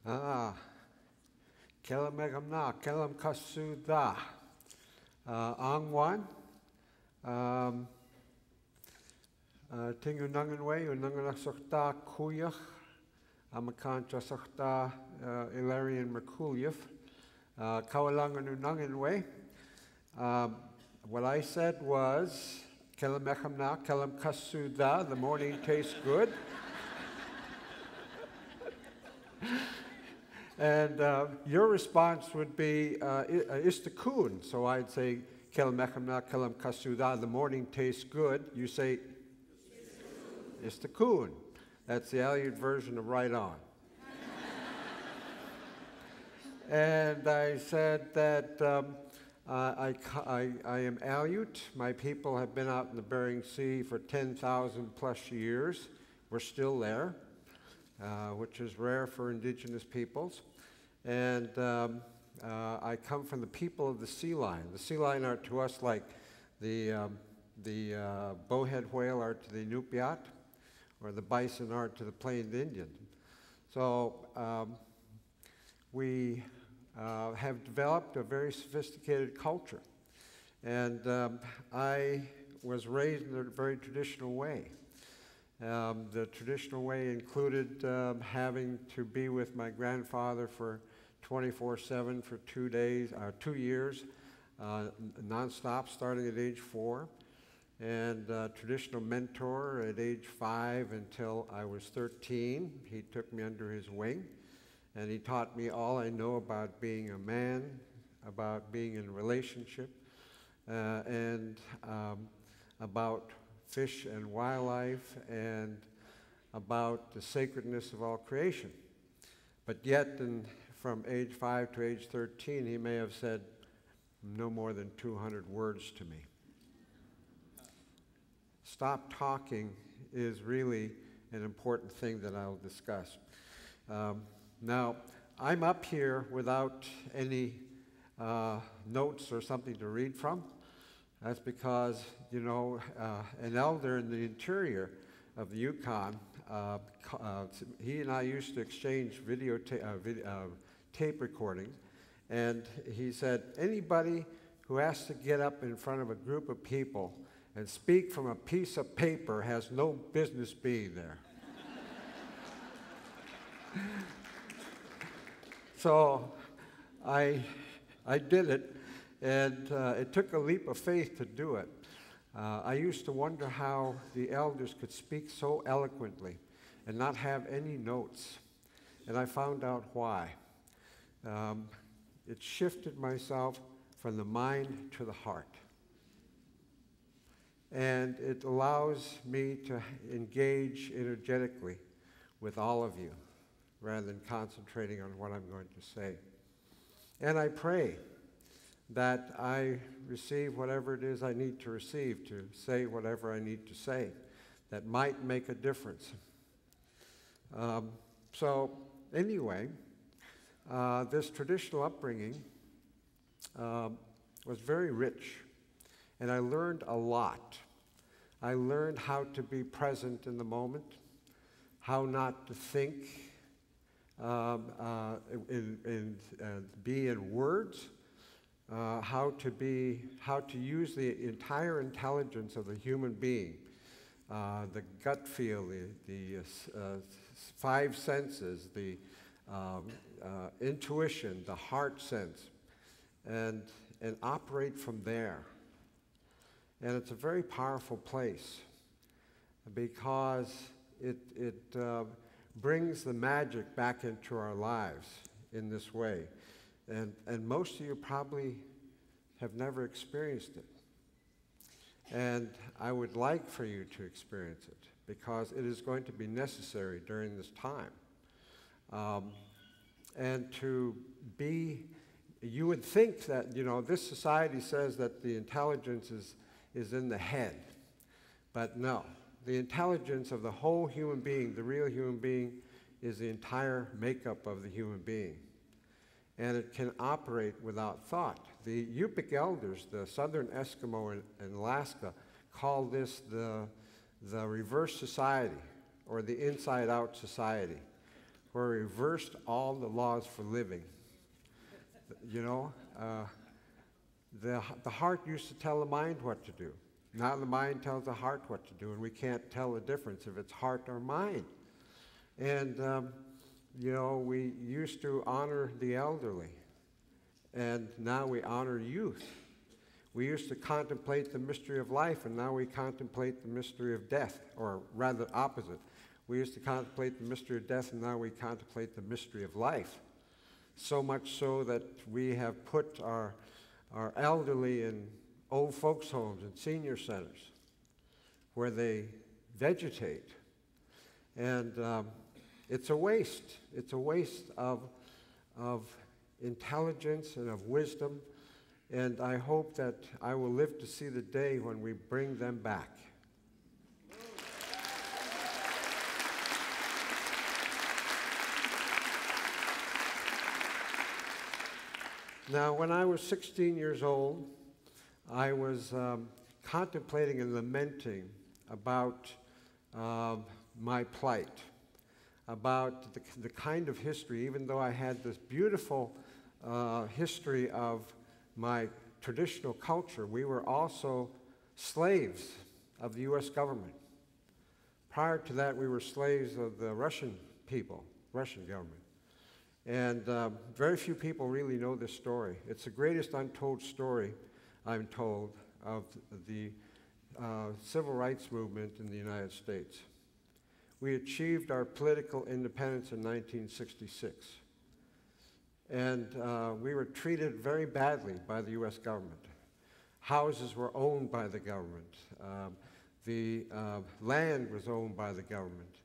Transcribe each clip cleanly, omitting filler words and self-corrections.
Ah, kelam megamna, kelam kasuda, angwan, tingu nanganwe, unanganasakta kuyach, amakancha sakta Ilarion Merculieff, kawalangan unanganwe. What I said was, kelam megamna, kelam kasuda, the morning tastes good. And your response would be istakun. So I'd say kelam mechamna kelam kasuda. The morning tastes good. You say istakun. That's the Aleut version of right on. And I said that I am Aleut. My people have been out in the Bering Sea for 10,000 plus years. We're still there. Which is rare for indigenous peoples. And I come from the people of the sea lion. The sea lion are to us like the bowhead whale are to the Inupiat, or the bison are to the Plains Indian. So we have developed a very sophisticated culture. And I was raised in a very traditional way. The traditional way included having to be with my grandfather for 24/7 for 2 years, nonstop, starting at age 4, and traditional mentor at age 5 until I was 13. He took me under his wing, and he taught me all I know about being a man, about being in a relationship, and about fish and wildlife, and about the sacredness of all creation. But yet, from age 5 to age 13, he may have said no more than 200 words to me. Stop talking is really an important thing that I'll discuss. Now, I'm up here without any notes or something to read from. That's because, you know, an elder in the interior of the Yukon, he and I used to exchange tape recordings, and he said, anybody who has to get up in front of a group of people and speak from a piece of paper has no business being there. So I did it. And it took a leap of faith to do it. I used to wonder how the elders could speak so eloquently and not have any notes. And I found out why. It shifted myself from the mind to the heart. And it allows me to engage energetically with all of you rather than concentrating on what I'm going to say. And I pray that I receive whatever it is I need to receive, to say whatever I need to say that might make a difference. So anyway, this traditional upbringing was very rich, and I learned a lot. I learned how to be present in the moment, how not to think, be in words, how to use the entire intelligence of the human being, the gut feel, the 5 senses, the intuition, the heart sense, and operate from there. And it's a very powerful place because it brings the magic back into our lives in this way. And most of you probably have never experienced it. And I would like for you to experience it because it is going to be necessary during this time. And to be, you would think that, you know, this society says that the intelligence is in the head. But no, the intelligence of the whole human being, the real human being, is the entire makeup of the human being. And it can operate without thought. The Yupik elders, the southern Eskimo in Alaska, call this the reverse society, or the inside-out society, where we reversed all the laws for living. You know, the heart used to tell the mind what to do. Now the mind tells the heart what to do, and we can't tell the difference if it's heart or mind. And, you know, we used to honor the elderly, and now we honor youth. We used to contemplate the mystery of life, and now we contemplate the mystery of death, or rather opposite. We used to contemplate the mystery of death, and now we contemplate the mystery of life. So much so that we have put our elderly in old folks' homes and senior centers where they vegetate. And it's a waste. It's a waste of intelligence and of wisdom. And I hope that I will live to see the day when we bring them back. Now, when I was 16 years old, I was contemplating and lamenting about my plight, about the kind of history, even though I had this beautiful history of my traditional culture, we were also slaves of the U.S. government. Prior to that, we were slaves of the Russian people, Russian government. And very few people really know this story. It's the greatest untold story, I'm told, of the civil rights movement in the United States. We achieved our political independence in 1966. And we were treated very badly by the U.S. government. Houses were owned by the government. The land was owned by the government.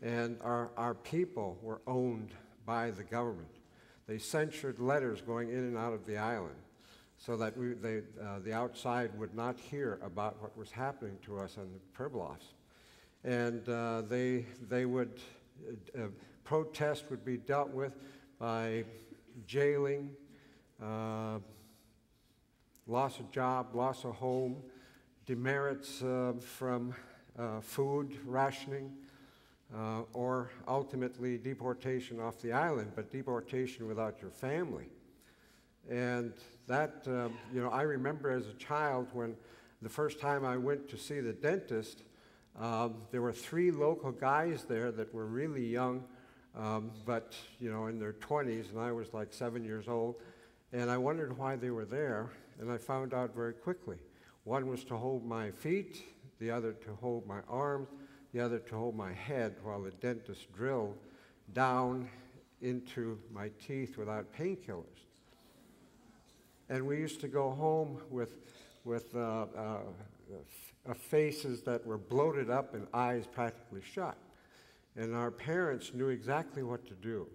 And our people were owned by the government. They censored letters going in and out of the island so that the outside would not hear about what was happening to us on the Pribilofs. And they would, protest would be dealt with by jailing, loss of job, loss of home, demerits from food rationing, or ultimately deportation off the island, but deportation without your family. And that, you know, I remember as a child when the first time I went to see the dentist, there were 3 local guys there that were really young, but, you know, in their 20s, and I was like 7 years old, and I wondered why they were there, and I found out very quickly. One was to hold my feet, the other to hold my arms, the other to hold my head while the dentist drilled down into my teeth without painkillers. And we used to go home with faces that were bloated up and eyes practically shut. And our parents knew exactly what to do.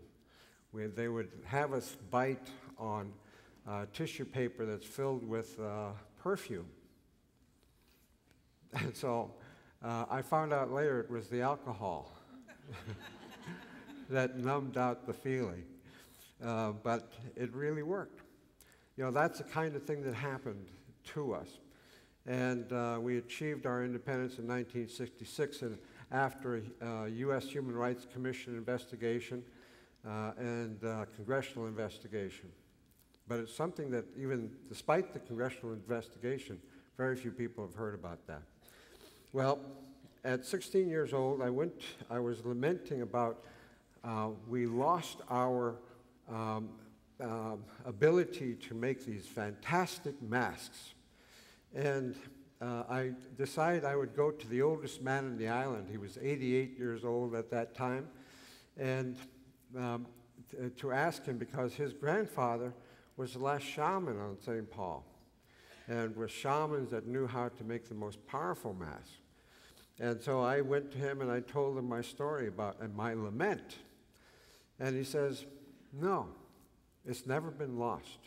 They would have us bite on tissue paper that's filled with perfume. And so I found out later it was the alcohol that numbed out the feeling. But it really worked. You know, that's the kind of thing that happened to us. And we achieved our independence in 1966 and after a U.S. Human Rights Commission investigation and congressional investigation. But it's something that even despite the congressional investigation, very few people have heard about that. Well, at 16 years old, I was lamenting about we lost our ability to make these fantastic masks. And I decided I would go to the oldest man on the island. He was 88 years old at that time. And to ask him, because his grandfather was the last shaman on St. Paul, and were shamans that knew how to make the most powerful masks. And so I went to him and I told him my story about and my lament. And he says, no, it's never been lost.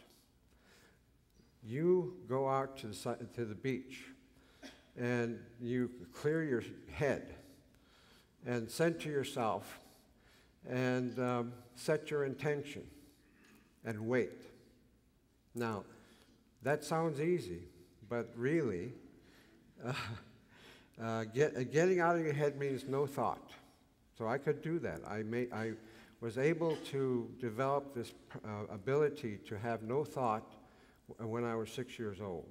You go out to the beach and you clear your head and center yourself and set your intention and wait. Now, that sounds easy, but really, getting out of your head means no thought. So I could do that. was able to develop this ability to have no thought when I was 6 years old.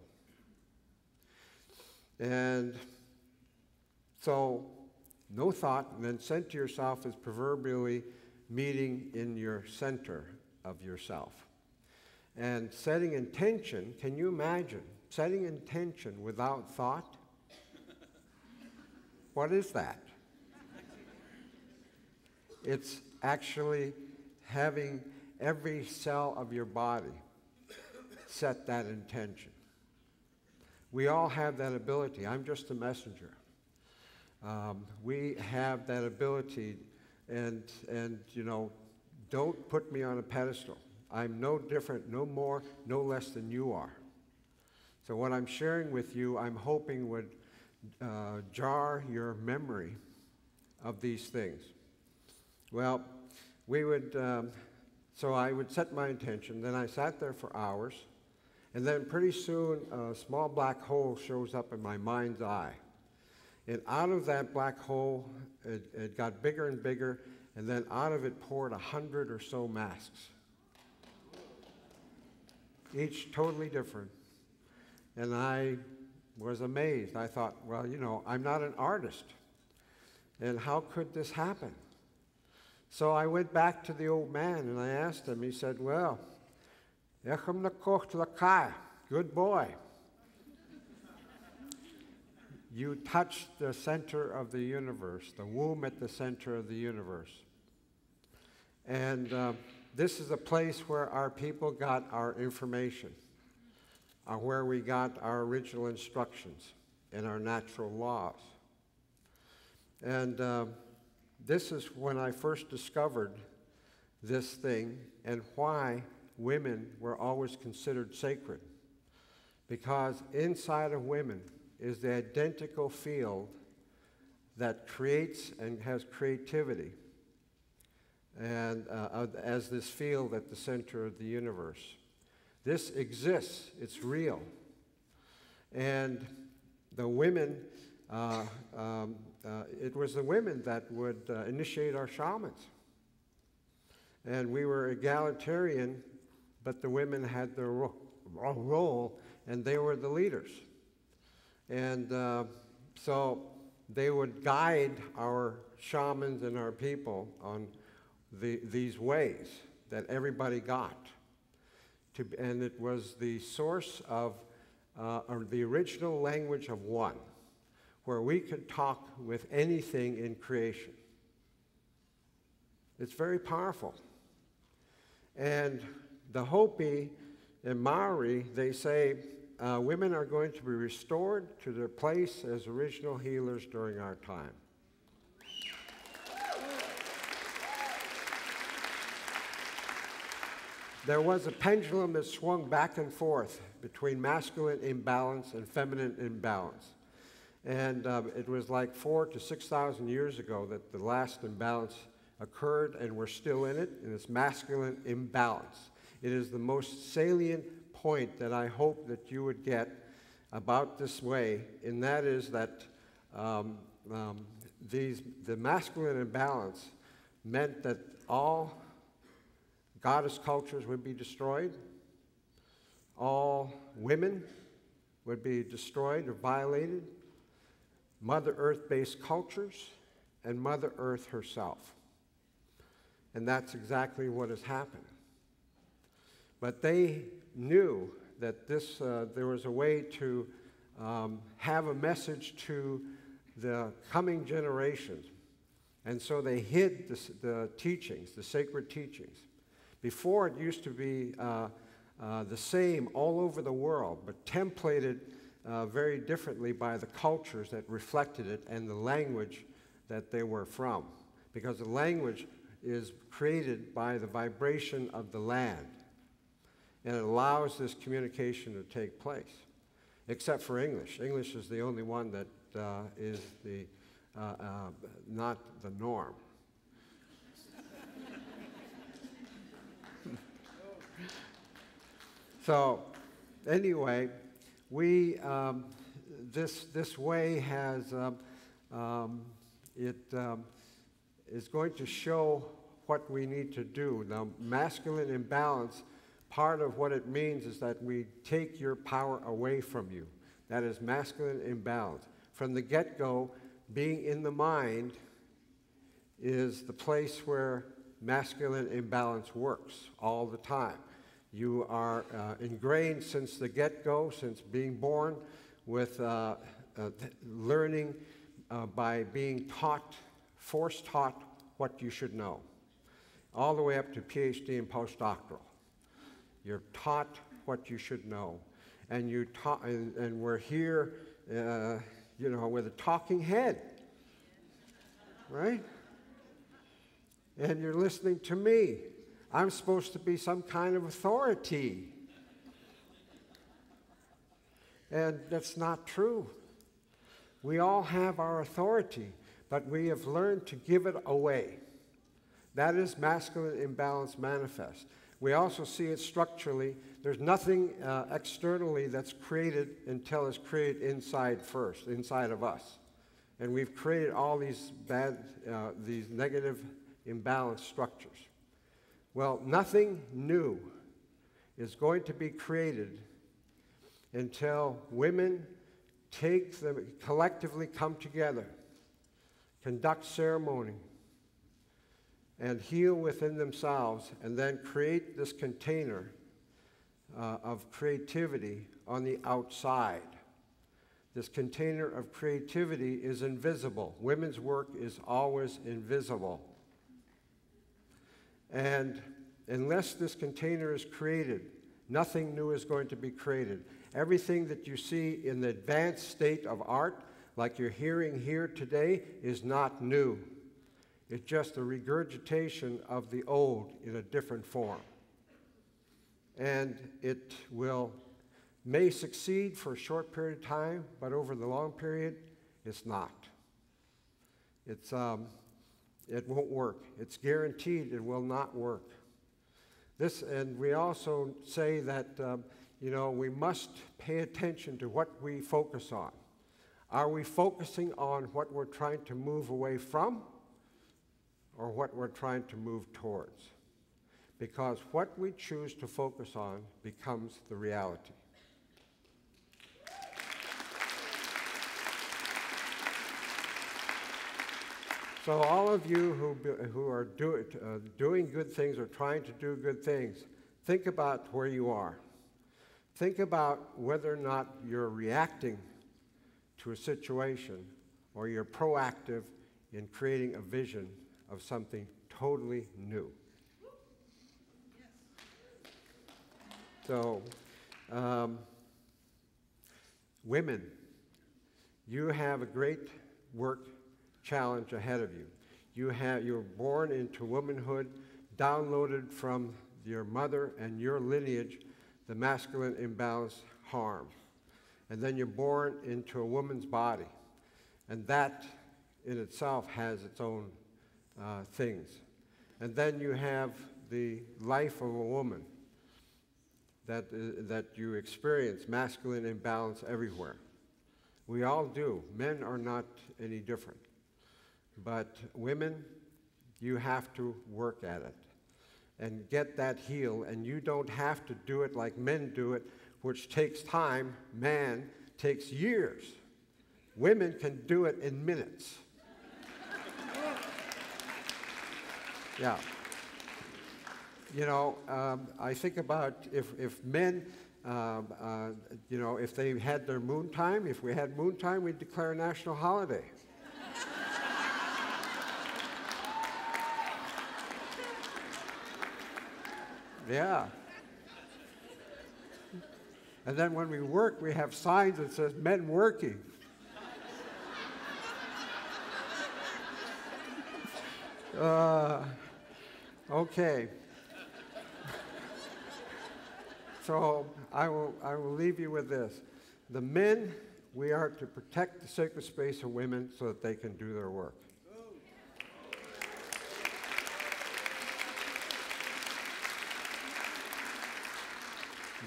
And so, no thought, and then center yourself is proverbially meeting in your center of yourself. And setting intention, can you imagine setting intention without thought? What is that? It's actually having every cell of your body set that intention. We all have that ability. I'm just a messenger. We have that ability, and you know, don't put me on a pedestal. I'm no different, no more, no less than you are. So what I'm sharing with you, I'm hoping would jar your memory of these things. Well, we would, so I would set my intention, then I sat there for hours, and then pretty soon a small black hole shows up in my mind's eye. And out of that black hole, it got bigger and bigger, and then out of it poured 100 or so masks. Each totally different. And I was amazed. I thought, well, you know, I'm not an artist. And how could this happen? So I went back to the old man and I asked him, he said, well, good boy. You touched the center of the universe, the womb at the center of the universe. And this is a place where our people got our information, where we got our original instructions and our natural laws. And this is when I first discovered this thing and why women were always considered sacred. Because inside of women is the identical field that creates and has creativity, and as this field at the center of the universe. This exists, it's real. And the women, it was the women that would initiate our shamans. And we were egalitarian, but the women had their role, and they were the leaders. And so they would guide our shamans and our people on these ways that everybody got. And it was the source of, or the original language of one, where we could talk with anything in creation. It's very powerful. And the Hopi and Maori, they say, women are going to be restored to their place as original healers during our time. There was a pendulum that swung back and forth between masculine imbalance and feminine imbalance. And it was like 4,000 to 6,000 years ago that the last imbalance occurred, and we're still in it, and it's masculine imbalance. It is the most salient point that I hope that you would get about this way, and that is that the masculine imbalance meant that all goddess cultures would be destroyed, all women would be destroyed or violated, Mother Earth-based cultures, and Mother Earth herself. And that's exactly what has happened. But they knew that this, there was a way to have a message to the coming generations. And so they hid the teachings, the sacred teachings. Before, it used to be the same all over the world, but templated very differently by the cultures that reflected it and the language that they were from. Because the language is created by the vibration of the land. And it allows this communication to take place, except for English. English is the only one that is the, not the norm. So, anyway, we, this way has, is going to show what we need to do. Now, masculine imbalance, part of what it means is that we take your power away from you. That is masculine imbalance. From the get-go, being in the mind is the place where masculine imbalance works all the time. You are ingrained since the get-go, since being born, with learning by being taught, force-taught what you should know, all the way up to PhD and postdoctoral. You're taught what you should know, and and we're here, you know, with a talking head, right? And you're listening to me. I'm supposed to be some kind of authority. And that's not true. We all have our authority, but we have learned to give it away. That is masculine imbalance manifest. We also see it structurally. There's nothing externally that's created until it's created inside first, inside of us. And we've created all these these negative imbalance structures. Well, nothing new is going to be created until women collectively come together, conduct ceremony, and heal within themselves, and then create this container of creativity on the outside. This container of creativity is invisible. Women's work is always invisible. And unless this container is created, nothing new is going to be created. Everything that you see in the advanced state of art, like you're hearing here today, is not new. It's just a regurgitation of the old in a different form. And it may succeed for a short period of time, but over the long period, it's not. It won't work. It's guaranteed it will not work. And we also say that you know, we must pay attention to what we focus on. Are we focusing on what we're trying to move away from, or what we're trying to move towards? Because what we choose to focus on becomes the reality. So all of you who are doing good things or trying to do good things, think about where you are. Think about whether or not you're reacting to a situation or you're proactive in creating a vision of something totally new. So, women, you have a great work challenge ahead of you. You're born into womanhood, downloaded from your mother and your lineage the masculine imbalance harm. And then you're born into a woman's body. And that in itself has its own things. And then you have the life of a woman that you experience masculine imbalance everywhere. We all do. Men are not any different. But women, you have to work at it and get that healed. And you don't have to do it like men do it, which takes time. Man takes years. Women can do it in minutes. Yeah. You know, I think about if men, you know, if they had their moon time, if we had moon time, we'd declare a national holiday. Yeah. And then when we work, we have signs that says men working. Okay. So I will leave you with this. The men, we are to protect the sacred space of women so that they can do their work.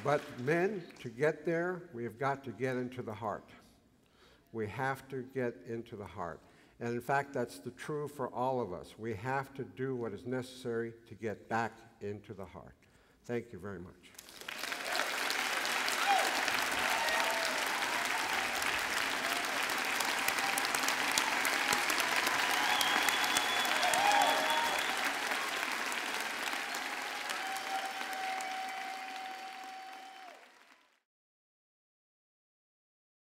But men, to get there, we have got to get into the heart. We have to get into the heart. And in fact, that's the true for all of us. We have to do what is necessary to get back into the heart. Thank you very much.